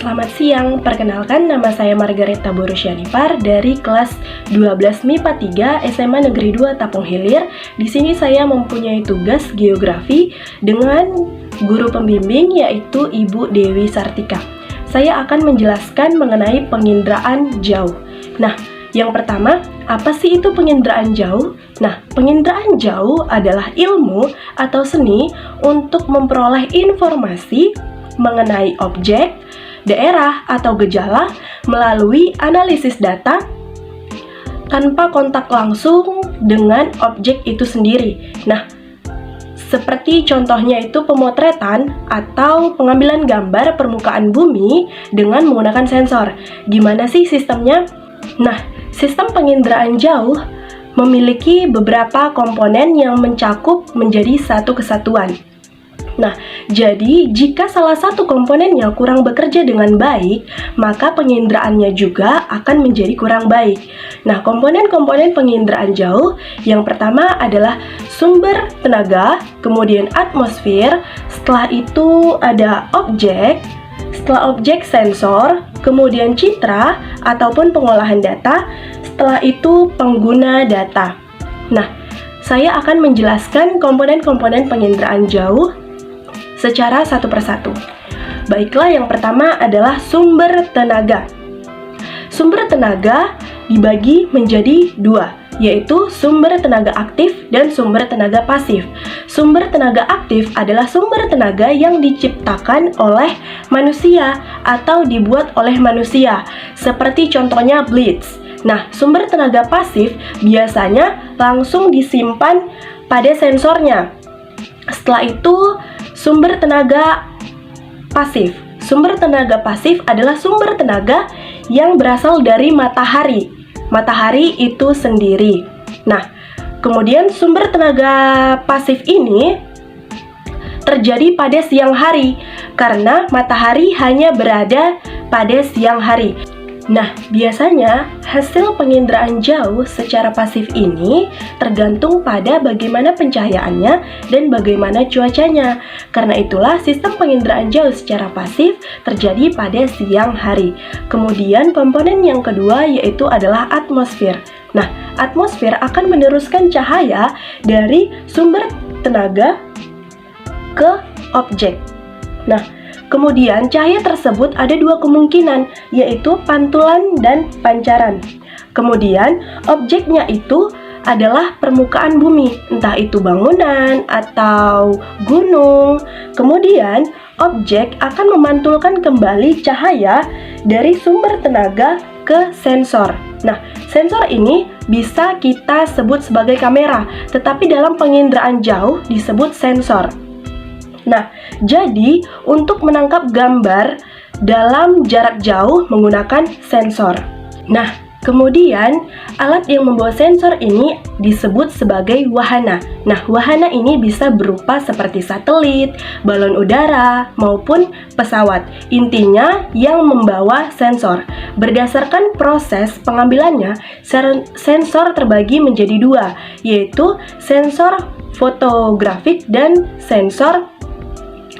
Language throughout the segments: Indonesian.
Selamat siang, perkenalkan nama saya Margareta Borusyanipar dari kelas 12 MIPA 3 SMA Negeri 2 Tapung Hilir. Di sini saya mempunyai tugas geografi dengan guru pembimbing yaitu Ibu Dewi Sartika. Saya akan menjelaskan mengenai penginderaan jauh. Nah, yang pertama, apa sih itu penginderaan jauh? Nah, penginderaan jauh adalah ilmu atau seni untuk memperoleh informasi mengenai objek, daerah, atau gejala melalui analisis data tanpa kontak langsung dengan objek itu sendiri. Nah, seperti contohnya itu pemotretan atau pengambilan gambar permukaan bumi dengan menggunakan sensor. Gimana sih sistemnya? Nah, sistem penginderaan jauh memiliki beberapa komponen yang mencakup menjadi satu kesatuan. Nah, jadi jika salah satu komponennya kurang bekerja dengan baik, maka penginderaannya juga akan menjadi kurang baik. Nah, komponen-komponen penginderaan jauh yang pertama adalah sumber tenaga, kemudian atmosfer, setelah itu ada objek, setelah objek sensor, kemudian citra ataupun pengolahan data, setelah itu pengguna data. Nah, saya akan menjelaskan komponen-komponen penginderaan jauh secara satu persatu. Baiklah, yang pertama adalah sumber tenaga. Sumber tenaga dibagi menjadi dua, yaitu sumber tenaga aktif dan sumber tenaga pasif. Sumber tenaga aktif adalah sumber tenaga yang diciptakan oleh manusia atau dibuat oleh manusia, seperti contohnya blitz. Nah, sumber tenaga pasif biasanya langsung disimpan pada sensornya. Setelah itu, sumber tenaga pasif. Sumber tenaga pasif adalah sumber tenaga yang berasal dari matahari. Matahari itu sendiri. Nah, kemudian sumber tenaga pasif ini terjadi pada siang hari karena matahari hanya berada pada siang hari. Nah, biasanya hasil penginderaan jauh secara pasif ini tergantung pada bagaimana pencahayaannya dan bagaimana cuacanya. Karena itulah sistem penginderaan jauh secara pasif terjadi pada siang hari. Kemudian komponen yang kedua yaitu adalah atmosfer. Nah, atmosfer akan meneruskan cahaya dari sumber tenaga ke objek. Nah, kemudian cahaya tersebut ada dua kemungkinan, yaitu pantulan dan pancaran. Kemudian objeknya itu adalah permukaan bumi, entah itu bangunan atau gunung. Kemudian objek akan memantulkan kembali cahaya dari sumber tenaga ke sensor. Nah, sensor ini bisa kita sebut sebagai kamera, tetapi dalam penginderaan jauh disebut sensor. Nah, jadi untuk menangkap gambar dalam jarak jauh menggunakan sensor. Nah, kemudian alat yang membawa sensor ini disebut sebagai wahana. Nah, wahana ini bisa berupa seperti satelit, balon udara, maupun pesawat. Intinya yang membawa sensor. Berdasarkan proses pengambilannya, sensor terbagi menjadi dua, yaitu sensor fotografik dan sensor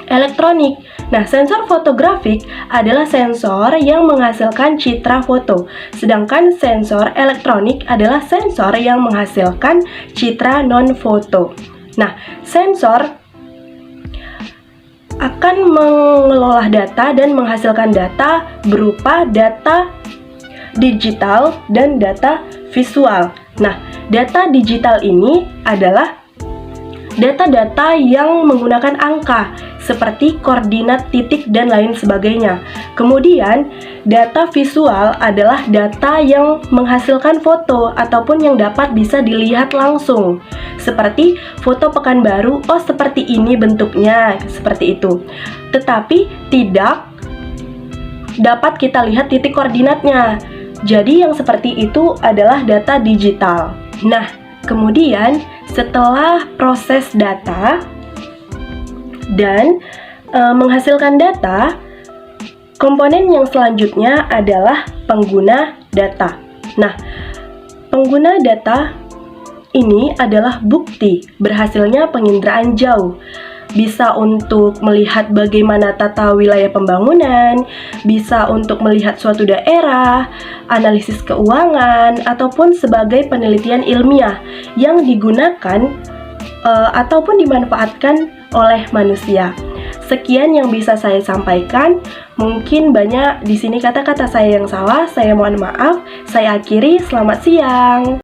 elektronik. Nah, sensor fotografik adalah sensor yang menghasilkan citra foto, sedangkan sensor elektronik adalah sensor yang menghasilkan citra non-foto. Nah, sensor akan mengelola data dan menghasilkan data berupa data digital dan data visual. Nah, data digital ini adalah data-data yang menggunakan angka seperti koordinat titik dan lain sebagainya. Kemudian, data visual adalah data yang menghasilkan foto ataupun yang dapat bisa dilihat langsung. Seperti foto Pekanbaru, oh seperti ini bentuknya, seperti itu. Tetapi tidak dapat kita lihat titik koordinatnya. Jadi yang seperti itu adalah data digital. Nah, kemudian setelah proses data dan menghasilkan data, komponen yang selanjutnya adalah pengguna data. Nah, pengguna data ini adalah bukti berhasilnya penginderaan jauh. bisa untuk melihat bagaimana tata wilayah pembangunan, bisa untuk melihat suatu daerah, analisis keuangan, ataupun sebagai penelitian ilmiah yang digunakan ataupun dimanfaatkan oleh manusia. Sekian yang bisa saya sampaikan. Mungkin banyak di sini kata-kata saya yang salah. Saya mohon maaf. Saya akhiri. Selamat siang.